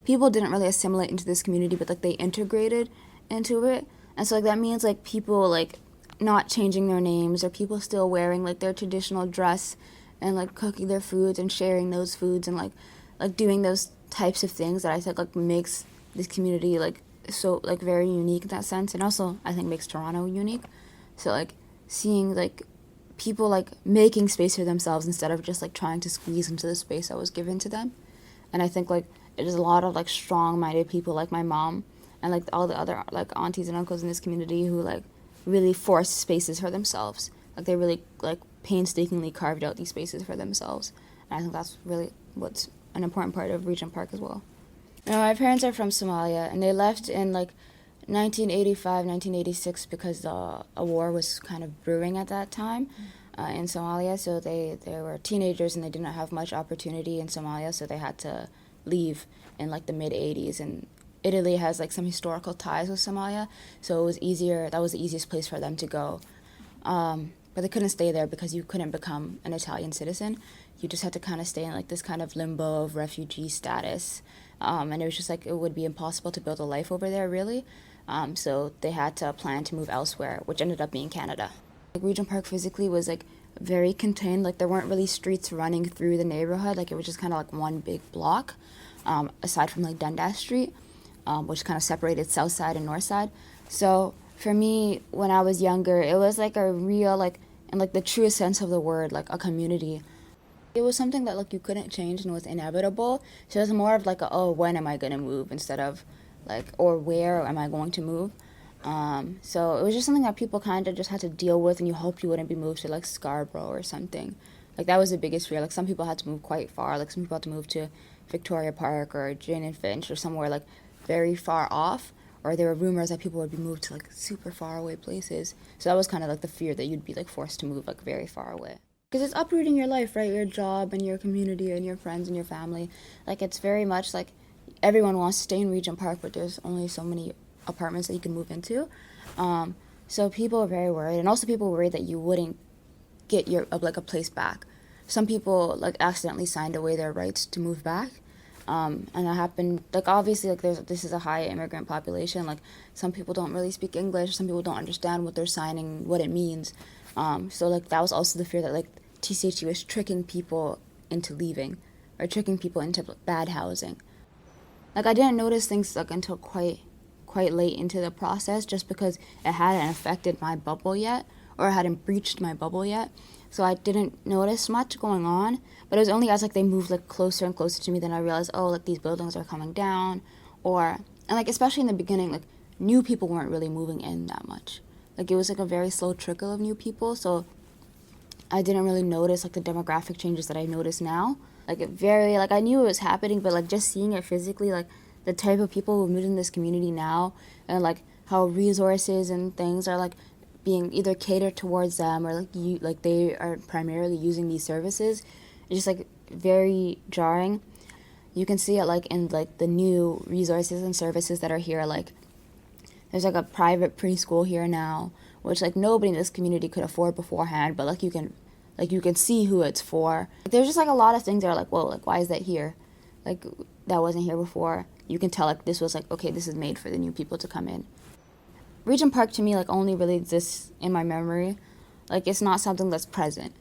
People didn't really assimilate into this community, but like they integrated into it. And so like that means like people like not changing their names, or people still wearing like their traditional dress and like cooking their foods and sharing those foods, and like doing those types of things that I think like makes this community like so like very unique in that sense, and also I think makes Toronto unique. So like seeing like people like making space for themselves instead of just like trying to squeeze into the space that was given to them. And I think like there's a lot of like strong-minded people like my mom and like all the other like aunties and uncles in this community who like really forced spaces for themselves. Like they really like painstakingly carved out these spaces for themselves. And I think that's really what's an important part of Regent Park as well. No, my parents are from Somalia, and they left in like 1985, 1986 because a war was kind of brewing at that time in Somalia. So they were teenagers and they did not have much opportunity in Somalia, so they had to leave in like the mid 80s. And Italy has like some historical ties with Somalia, so it was easier. That was the easiest place for them to go. But they couldn't stay there because you couldn't become an Italian citizen. You just had to kind of stay in like this kind of limbo of refugee status. And it was just like it would be impossible to build a life over there, really. So they had to plan to move elsewhere, which ended up being Canada. Like Regent Park physically was like very contained. Like there weren't really streets running through the neighborhood. Like it was just kind of like one big block, aside from like Dundas Street, which kind of separated South Side and North Side. So for me, when I was younger, it was like a real like, in like the truest sense of the word, like a community. It was something that like you couldn't change and was inevitable. So it was more of like a, oh, when am I gonna move, instead of like, or where am I going to move? So it was just something that people kind of just had to deal with, and you hoped you wouldn't be moved to like Scarborough or something. Like that was the biggest fear. Like some people had to move quite far. Like some people had to move to Victoria Park or Jane and Finch or somewhere like very far off. Or there were rumors that people would be moved to like super far away places. So that was kind of like the fear that you'd be like forced to move like very far away. Because it's uprooting your life, right? Your job and your community and your friends and your family. Like it's very much like everyone wants to stay in Regent Park, but there's only so many apartments that you can move into. So people are very worried, and also people worried that you wouldn't get your like a place back. Some people like accidentally signed away their rights to move back, and that happened. Like obviously, like this is a high immigrant population. Like some people don't really speak English. Some people don't understand what they're signing, what it means. So like that was also the fear that like TCHU was tricking people into leaving, or tricking people into bad housing. Like I didn't notice things like until quite late into the process, just because it hadn't affected my bubble yet, or it hadn't breached my bubble yet. So I didn't notice much going on. But it was only as like they moved like closer and closer to me, then I realized, oh, like these buildings are coming down, and like especially in the beginning, like new people weren't really moving in that much. Like it was like a very slow trickle of new people. So I didn't really notice like the demographic changes that I notice now. Like I knew it was happening, but like just seeing it physically, like the type of people who moved in this community now, and like how resources and things are like being either catered towards them, or like they are primarily using these services, it's just like very jarring. You can see it like in like the new resources and services that are here. Like there's like a private preschool here now, which like nobody in this community could afford beforehand, but like you can see who it's for. There's just like a lot of things that are like, whoa, like why is that here? Like that wasn't here before. You can tell like this was like, okay, this is made for the new people to come in. Regent Park to me like only really exists in my memory. Like it's not something that's present.